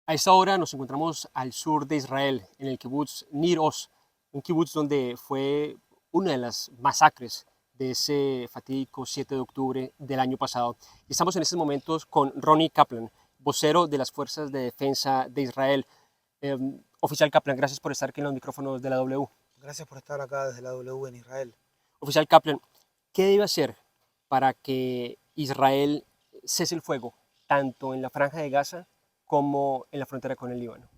A esta hora nos encontramos al sur de Israel, en el kibutz Nir Oz, un kibutz donde fue una de las masacres de ese fatídico 7 de octubre del año pasado. Y estamos en estos momentos con Ronnie Kaplan, vocero de las Fuerzas de Defensa de Israel. Oficial Kaplan, gracias por estar aquí en los micrófonos de la W. Gracias por estar acá desde la W en Israel. Oficial Kaplan, ¿qué debe hacer para que Israel cese el fuego, tanto en la Franja de Gaza como en la frontera con el Líbano?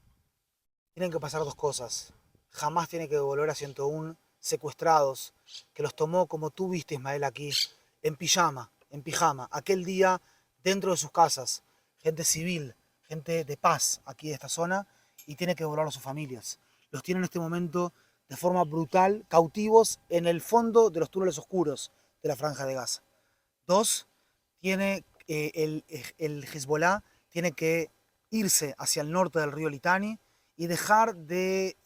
Tienen que pasar dos cosas. Jamás tiene que devolver a 101 secuestrados, que los tomó, como tú viste, Ismael, aquí, en pijama, aquel día dentro de sus casas, gente civil, gente de paz aquí de esta zona, y tiene que devolverlos a sus familias. Los tiene en este momento de forma brutal, cautivos en el fondo de los túneles oscuros de la Franja de Gaza. Dos, tiene el Hezbollah tiene que irse hacia el norte del río Litani y dejar de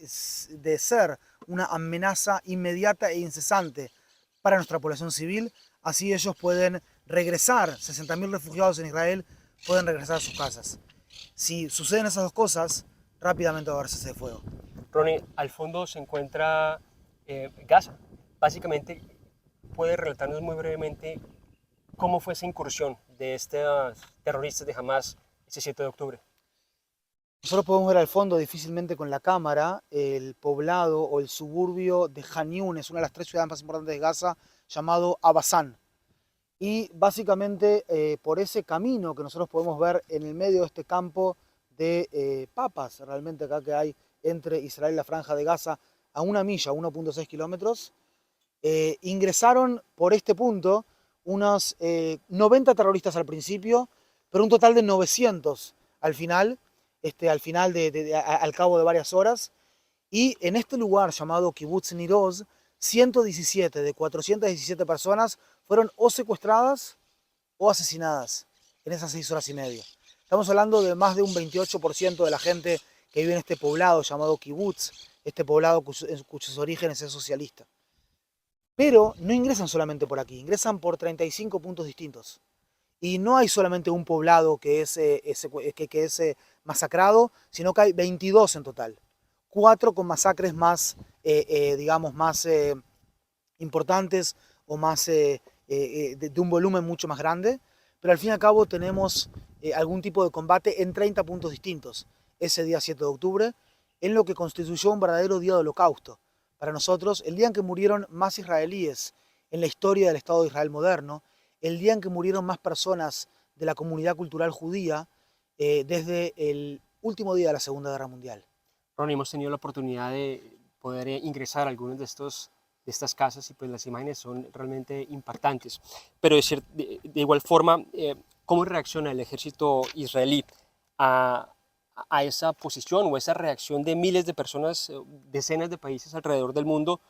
ser una amenaza inmediata e incesante para nuestra población civil. Así ellos pueden regresar, 60.000 refugiados en Israel pueden regresar a sus casas. Si suceden esas dos cosas, rápidamente va a haber cese de fuego. Ronnie, al fondo se encuentra Gaza. Básicamente, ¿puede relatarnos muy brevemente cómo fue esa incursión de estos terroristas de Hamas ese 7 de octubre? Nosotros podemos ver al fondo difícilmente con la cámara el poblado o el suburbio de Han Yunis, una de las tres ciudades más importantes de Gaza, llamado Abasán. Y básicamente por ese camino que nosotros podemos ver en el medio de este campo de papas, realmente acá que hay entre Israel y la Franja de Gaza, a una milla, 1.6 kilómetros, ingresaron por este punto unos 90 terroristas al principio, pero un total de 900 al final, al cabo de varias horas. Y en este lugar llamado Kibbutz Nir Oz, 117 de 417 personas fueron o secuestradas o asesinadas en esas 6 horas y media. Estamos hablando de más de un 28% de la gente que vive en este poblado llamado Kibbutz, este poblado cuyos orígenes es socialista. Pero no ingresan solamente por aquí, ingresan por 35 puntos distintos. Y no hay solamente un poblado que es masacrado, sino que hay 22 en total. 4 con masacres más, digamos, más importantes o más de un volumen mucho más grande. Pero al fin y al cabo tenemos algún tipo de combate en 30 puntos distintos ese día 7 de octubre, en lo que constituyó un verdadero día de holocausto. Para nosotros, el día en que murieron más israelíes en la historia del Estado de Israel moderno, el día en que murieron más personas de la comunidad cultural judía desde el último día de la Segunda Guerra Mundial. Ronnie, hemos tenido la oportunidad de poder ingresar a algunos de estas casas y pues las imágenes son realmente impactantes. Pero de igual forma, ¿cómo reacciona el ejército israelí a, a esa posición o esa reacción de miles de personas, decenas de países alrededor del mundo,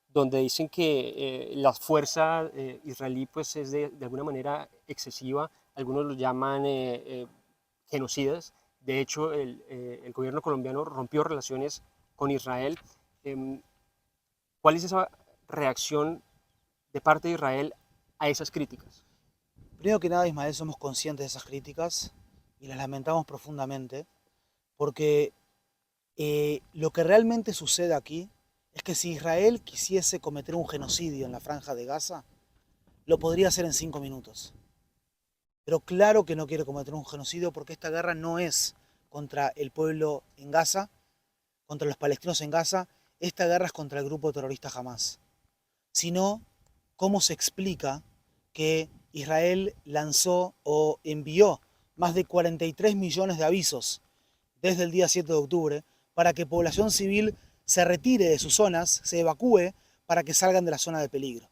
donde dicen que la fuerza israelí pues es de alguna manera excesiva? Algunos lo llaman genocidas. De hecho, el gobierno colombiano rompió relaciones con Israel. ¿Cuál es esa reacción de parte de Israel a esas críticas? Primero que nada, Ismael, somos conscientes de esas críticas y las lamentamos profundamente, porque lo que realmente sucede aquí es que si Israel quisiese cometer un genocidio en la Franja de Gaza, lo podría hacer en 5 minutos. Pero claro que no quiere cometer un genocidio, porque esta guerra no es contra el pueblo en Gaza, contra los palestinos en Gaza, esta guerra es contra el grupo terrorista Hamas. Sino, ¿cómo se explica que Israel lanzó o envió más de 43 millones de avisos desde el día 7 de octubre para que población civil se retire de sus zonas, se evacúe para que salgan de la zona de peligro?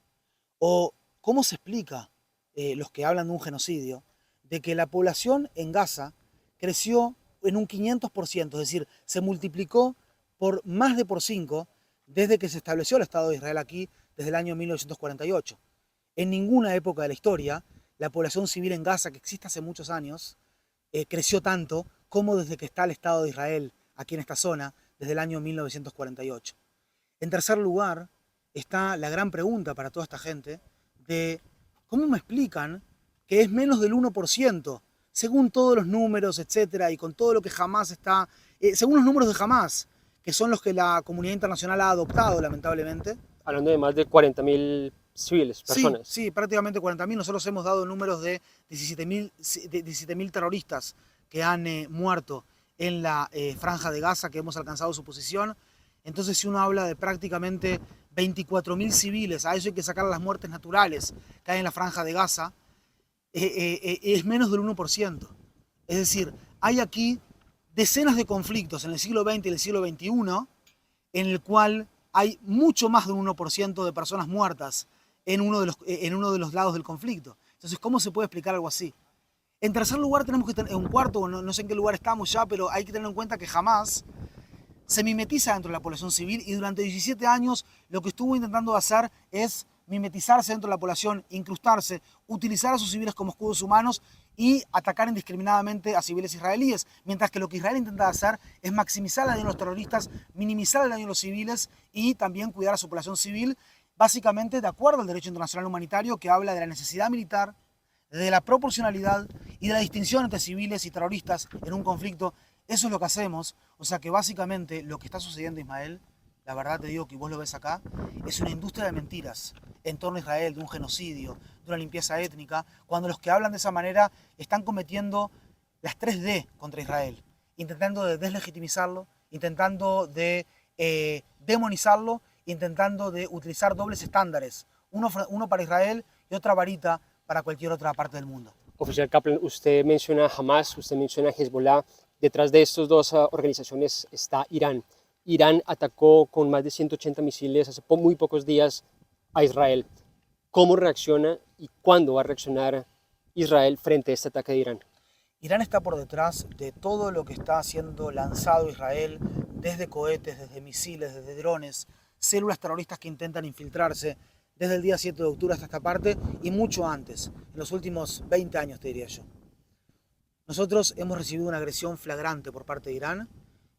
¿O cómo se explica, los que hablan de un genocidio, de que la población en Gaza creció en un 500%, es decir, se multiplicó por más de por 5 desde que se estableció el Estado de Israel aquí, desde el año 1948? En ninguna época de la historia, la población civil en Gaza, que existe hace muchos años, creció tanto como desde que está el Estado de Israel aquí en esta zona, desde el año 1948. En tercer lugar, está la gran pregunta para toda esta gente de cómo me explican que es menos del 1% según todos los números, etcétera, y con todo lo que Hamás está, según los números de Hamás, que son los que la comunidad internacional ha adoptado, lamentablemente. Hablando de más de 40.000 civiles, personas. Sí, prácticamente 40.000. Nosotros hemos dado números de 17.000 terroristas que han muerto en la franja de Gaza, que hemos alcanzado su posición. Entonces, si uno habla de prácticamente 24.000 civiles, a eso hay que sacar las muertes naturales que hay en la franja de Gaza, es menos del 1%. Es decir, hay aquí decenas de conflictos en el siglo XX y el siglo XXI en el cual hay mucho más de un 1% de personas muertas en uno de los lados del conflicto. Entonces, ¿cómo se puede explicar algo así? En tercer lugar, tenemos que tener, en un cuarto, no sé en qué lugar estamos ya, pero hay que tener en cuenta que jamás se mimetiza dentro de la población civil y durante 17 años lo que estuvo intentando hacer es mimetizarse dentro de la población, incrustarse, utilizar a sus civiles como escudos humanos y atacar indiscriminadamente a civiles israelíes, mientras que lo que Israel intenta hacer es maximizar el daño de los terroristas, minimizar el daño de los civiles y también cuidar a su población civil, básicamente de acuerdo al derecho internacional humanitario que habla de la necesidad militar, de la proporcionalidad y de la distinción entre civiles y terroristas en un conflicto. Eso es lo que hacemos, o sea que básicamente lo que está sucediendo, Ismael, la verdad te digo que vos lo ves acá, es una industria de mentiras en torno a Israel, de un genocidio, de una limpieza étnica, cuando los que hablan de esa manera están cometiendo las 3D contra Israel, intentando de deslegitimizarlo, intentando de demonizarlo, intentando de utilizar dobles estándares, uno para Israel y otra varita para cualquier otra parte del mundo. Oficial Kaplan, usted menciona Hamas, usted menciona Hezbollah. Detrás de estas dos organizaciones está Irán. Irán atacó con más de 180 misiles hace muy pocos días a Israel. ¿Cómo reacciona y cuándo va a reaccionar Israel frente a este ataque de Irán? Irán está por detrás de todo lo que está siendo lanzado Israel, desde cohetes, desde misiles, desde drones, células terroristas que intentan infiltrarse desde el día 7 de octubre hasta esta parte y mucho antes, en los últimos 20 años te diría yo. Nosotros hemos recibido una agresión flagrante por parte de Irán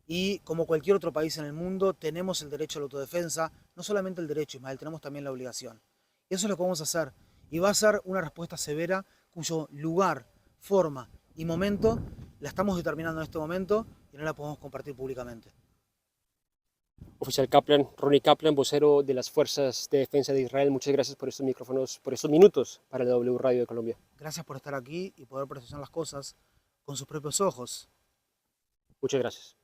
y como cualquier otro país en el mundo tenemos el derecho a la autodefensa, no solamente el derecho, Ismael, tenemos también la obligación. Y eso es lo que vamos a hacer y va a ser una respuesta severa cuyo lugar, forma y momento la estamos determinando en este momento y no la podemos compartir públicamente. Oficial Kaplan, Ronnie Kaplan, vocero de las Fuerzas de Defensa de Israel, muchas gracias por estos micrófonos, por estos minutos para la W Radio de Colombia. Gracias por estar aquí y poder presenciar las cosas con sus propios ojos. Muchas gracias.